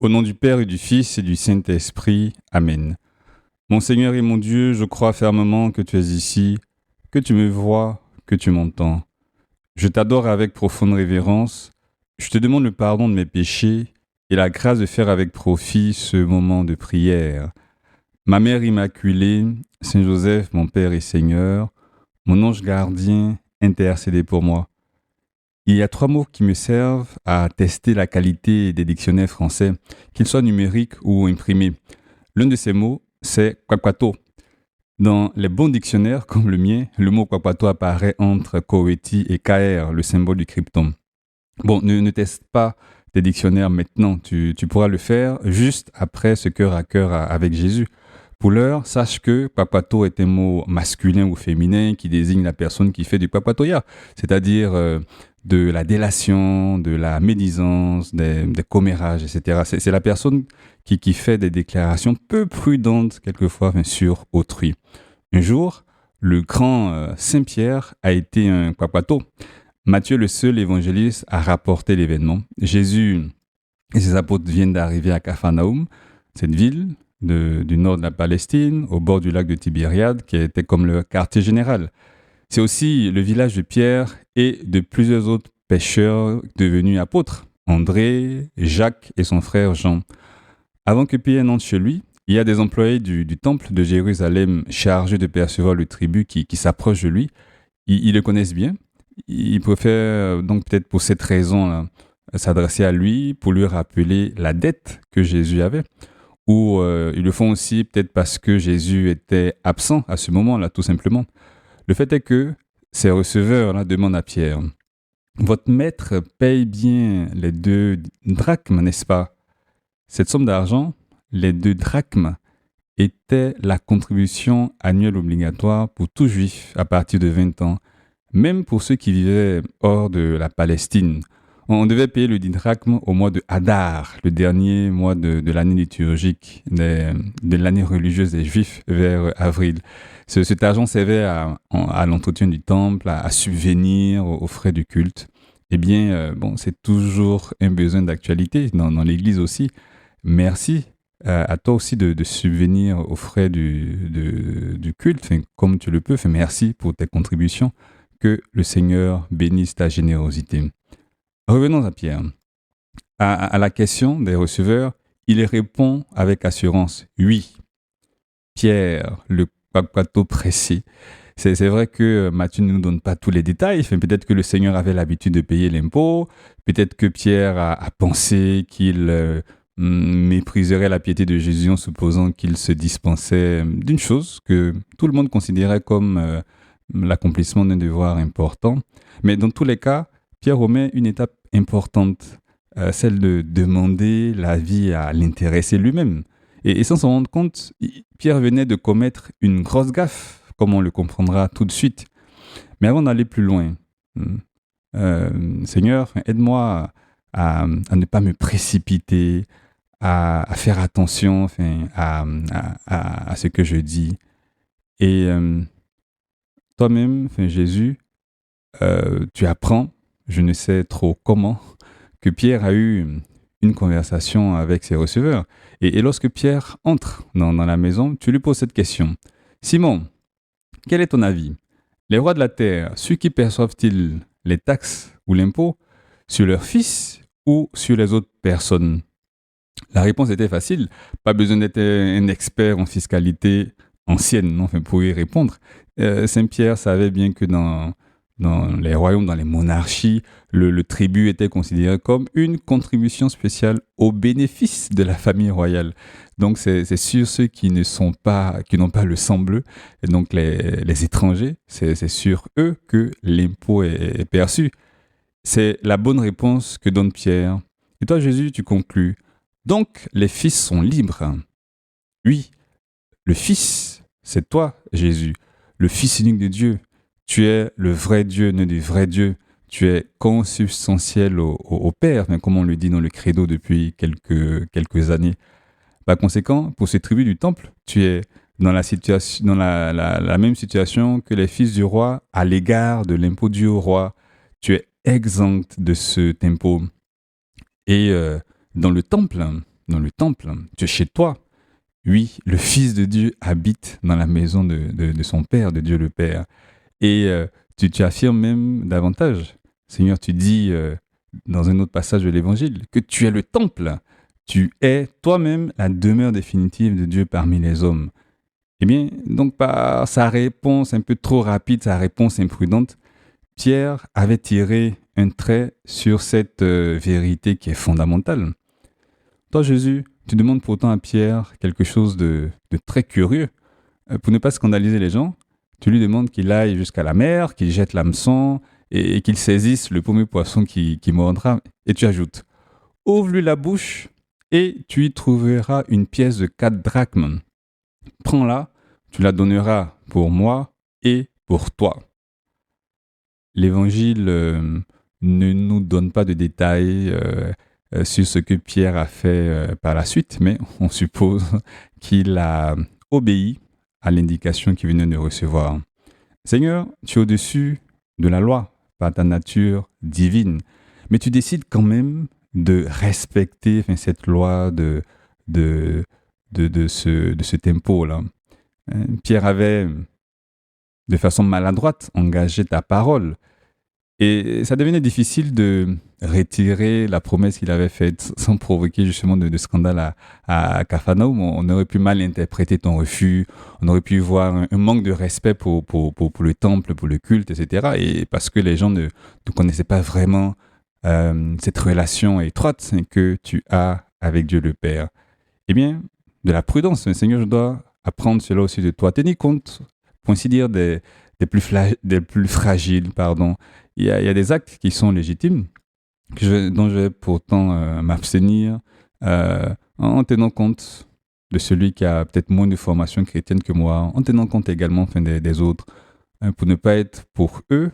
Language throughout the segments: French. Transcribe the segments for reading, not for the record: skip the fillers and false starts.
Au nom du Père et du Fils et du Saint-Esprit. Amen. Mon Seigneur et mon Dieu, je crois fermement que tu es ici, que tu me vois, que tu m'entends. Je t'adore avec profonde révérence. Je te demande le pardon de mes péchés et la grâce de faire avec profit ce moment de prière. Ma Mère Immaculée, Saint Joseph, mon Père et Seigneur, mon ange gardien, intercédez pour moi. Il y a 3 mots qui me servent à tester la qualité des dictionnaires français, qu'ils soient numériques ou imprimés. L'un de ces mots, c'est kwakwato. Dans les bons dictionnaires comme le mien, le mot kwakwato apparaît entre Koweti et KR, le symbole du krypton. Bon, ne teste pas tes dictionnaires maintenant, tu pourras le faire juste après ce cœur à cœur avec Jésus. Pour l'heure, sache que kwakwato est un mot masculin ou féminin qui désigne la personne qui fait du kwakwatoya, c'est-à-dire de la délation, de la médisance, des commérages, etc. C'est la personne qui fait des déclarations peu prudentes, quelquefois, sur autrui. Un jour, le grand Saint Pierre a été un kwakwato. Matthieu, le seul évangéliste, a rapporté l'événement. Jésus et ses apôtres viennent d'arriver à Capharnaüm, cette ville du nord de la Palestine, au bord du lac de Tibériade, qui était comme le quartier général. C'est aussi le village de Pierre et de plusieurs autres pêcheurs devenus apôtres, André, Jacques et son frère Jean. Avant que Pierre n'entre chez lui, il y a des employés du temple de Jérusalem chargés de percevoir le tribut qui s'approchent de lui. Ils le connaissent bien. Ils préfèrent donc peut-être pour cette raison s'adresser à lui pour lui rappeler la dette que Jésus avait. Ou ils le font aussi peut-être parce que Jésus était absent à ce moment-là, tout simplement. Le fait est que ces receveurs demandent à Pierre, votre maître paye bien les 2 drachmes, n'est-ce pas? Cette somme d'argent, les 2 drachmes, était la contribution annuelle obligatoire pour tout juif à partir de 20 ans, même pour ceux qui vivaient hors de la Palestine. On devait payer le didrachme au mois de Hadar, le dernier mois de l'année liturgique, de l'année religieuse des Juifs, vers avril. Cet argent servait à l'entretien du temple, à subvenir aux frais du culte. Eh bien, c'est toujours un besoin d'actualité dans l'Église aussi. Merci à toi aussi de subvenir aux frais du culte, comme tu le peux. Merci pour tes contributions. Que le Seigneur bénisse ta générosité. Revenons à Pierre. À la question des receveurs, il répond avec assurance, oui. Pierre, le kwakwato pressé. C'est vrai que Matthieu ne nous donne pas tous les détails. Peut-être que le Seigneur avait l'habitude de payer l'impôt. Peut-être que Pierre a pensé qu'il mépriserait la piété de Jésus en supposant qu'il se dispensait d'une chose que tout le monde considérait comme l'accomplissement d'un devoir important. Mais dans tous les cas, Pierre omet une étape importante, celle de demander l'avis à l'intéressé lui-même. Et sans s'en rendre compte, Pierre venait de commettre une grosse gaffe, comme on le comprendra tout de suite. Mais avant d'aller plus loin, Seigneur, aide-moi à ne pas me précipiter, à faire attention à ce que je dis. Et toi-même, Jésus, tu apprends, je ne sais trop comment, que Pierre a eu une conversation avec ses receveurs. Et lorsque Pierre entre dans la maison, tu lui poses cette question. Simon, quel est ton avis? Les rois de la terre, ceux qui perçoivent-ils les taxes ou l'impôt sur leurs fils ou sur les autres personnes? La réponse était facile. Pas besoin d'être un expert en fiscalité ancienne pour y répondre. Saint Pierre savait bien que dans les royaumes, dans les monarchies, le tribut était considéré comme une contribution spéciale au bénéfice de la famille royale. Donc c'est sur ceux qui n'ont pas le sang bleu, et donc les étrangers, c'est sur eux que l'impôt est perçu. C'est la bonne réponse que donne Pierre. Et toi, Jésus, tu conclus. Donc les fils sont libres. Oui, le Fils, c'est toi, Jésus, le Fils unique de Dieu. Tu es le vrai Dieu, né du vrai Dieu. Tu es consubstantiel au Père, comme on le dit dans le credo depuis quelques années. Par conséquent, pour ce tribut du temple, tu es dans la même situation que les fils du roi à l'égard de l'impôt dû au roi. Tu es exempt de cet impôt. Et dans le temple, dans le temple, tu es chez toi. Oui, le Fils de Dieu habite dans la maison de son Père, de Dieu le Père. Et tu affirmes même davantage. Seigneur, tu dis dans un autre passage de l'Évangile que tu es le temple. Tu es toi-même la demeure définitive de Dieu parmi les hommes. Eh bien, donc par sa réponse un peu trop rapide, sa réponse imprudente, Pierre avait tiré un trait sur cette vérité qui est fondamentale. Toi, Jésus, tu demandes pourtant à Pierre quelque chose de très curieux. Pour ne pas scandaliser les gens, tu lui demandes qu'il aille jusqu'à la mer, qu'il jette l'hameçon et qu'il saisisse le premier poisson qui mordra. Et tu ajoutes, ouvre-lui la bouche et tu y trouveras une pièce de 4 drachmes. Prends-la, tu la donneras pour moi et pour toi. L'Évangile ne nous donne pas de détails sur ce que Pierre a fait par la suite, mais on suppose qu'il a obéi à l'indication qu'il venait de recevoir. Seigneur, tu es au-dessus de la loi par ta nature divine, mais tu décides quand même de respecter cette loi de ce tempo-là. Pierre avait, de façon maladroite, engagé ta parole. Et ça devenait difficile de retirer la promesse qu'il avait faite sans provoquer justement de scandale à Capharnaüm. On aurait pu mal interpréter ton refus, on aurait pu voir un manque de respect pour le temple, pour le culte, etc. Et parce que les gens ne connaissaient pas vraiment cette relation étroite que tu as avec Dieu le Père. Eh bien, de la prudence, Seigneur, je dois apprendre cela aussi de toi. Tenir compte, pour ainsi dire, des plus fragiles, pardon. Il y a des actes qui sont légitimes, dont je vais pourtant m'abstenir en tenant compte de celui qui a peut-être moins de formation chrétienne que moi, en tenant compte également des autres, pour ne pas être pour eux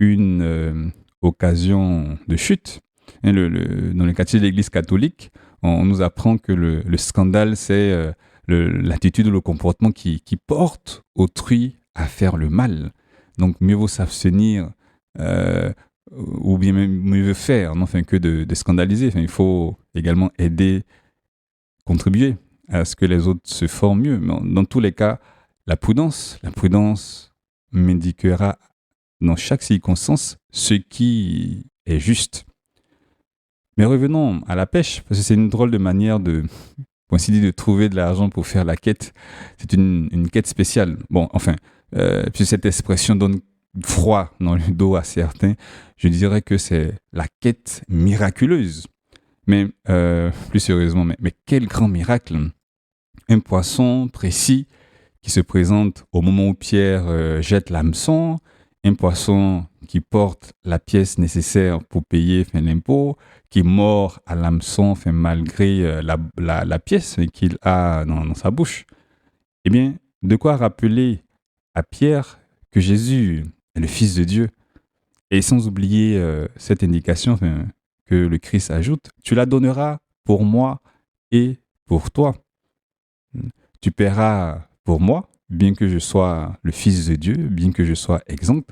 une occasion de chute. Dans le catéchisme de l'Église catholique, on nous apprend que le scandale, c'est l'attitude ou le comportement qui porte autrui à faire le mal. Donc, mieux vaut s'abstenir ou bien même mieux faire, enfin, que de scandaliser. Enfin, il faut également aider, contribuer à ce que les autres se forment mieux. Mais dans tous les cas, la prudence m'indiquera dans chaque circonstance ce qui est juste. Mais revenons à la pêche, parce que c'est une drôle de manière pour ainsi dire, de trouver de l'argent pour faire la quête. C'est une quête spéciale. Bon, enfin, puis cette expression donne froid dans le dos à certains. Je dirais que c'est la quête miraculeuse. Mais plus sérieusement, mais quel grand miracle! Un poisson précis qui se présente au moment où Pierre jette l'hameçon, un poisson qui porte la pièce nécessaire pour payer l'impôt, qui mord à l'hameçon malgré la pièce qu'il a dans sa bouche. Eh bien, de quoi rappeler à Pierre que Jésus est le Fils de Dieu. Et sans oublier cette indication que le Christ ajoute, tu la donneras pour moi et pour toi. Tu paieras pour moi, bien que je sois le Fils de Dieu, bien que je sois exempt.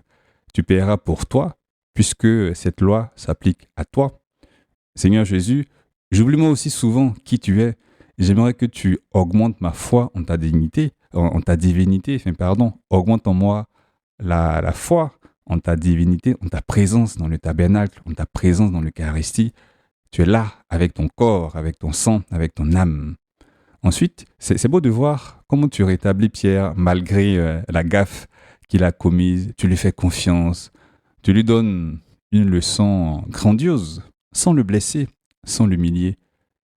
Tu paieras pour toi, puisque cette loi s'applique à toi. Seigneur Jésus, j'oublie moi aussi souvent qui tu es. J'aimerais que tu augmentes ma foi en ta dignité, en ta divinité, augmente en moi la foi en ta divinité, en ta présence dans le tabernacle, en ta présence dans l'Eucharistie. Tu es là avec ton corps, avec ton sang, avec ton âme. Ensuite, c'est beau de voir comment tu rétablis Pierre malgré la gaffe qu'il a commise. Tu lui fais confiance. Tu lui donnes une leçon grandiose, sans le blesser, sans l'humilier.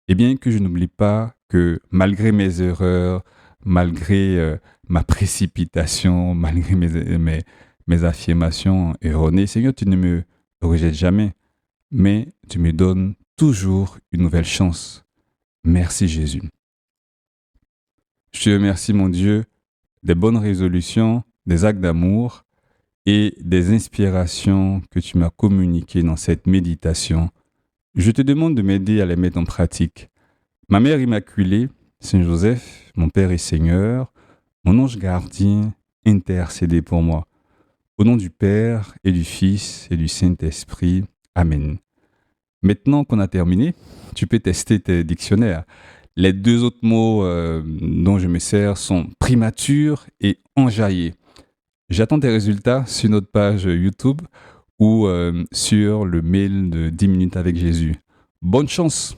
Et bien que je n'oublie pas que malgré mes erreurs, malgré ma précipitation, malgré mes affirmations erronées, Seigneur, tu ne me rejettes jamais, mais tu me donnes toujours une nouvelle chance. Merci Jésus. Je te remercie, mon Dieu, des bonnes résolutions, des actes d'amour et des inspirations que tu m'as communiquées dans cette méditation. Je te demande de m'aider à les mettre en pratique. Ma mère immaculée, Saint Joseph, mon Père et Seigneur, mon ange gardien, intercédez pour moi. Au nom du Père et du Fils et du Saint-Esprit. Amen. Maintenant qu'on a terminé, tu peux tester tes dictionnaires. Les deux autres mots dont je me sers sont primature et enjaillé. J'attends tes résultats sur notre page YouTube ou sur le mail de 10 minutes avec Jésus. Bonne chance!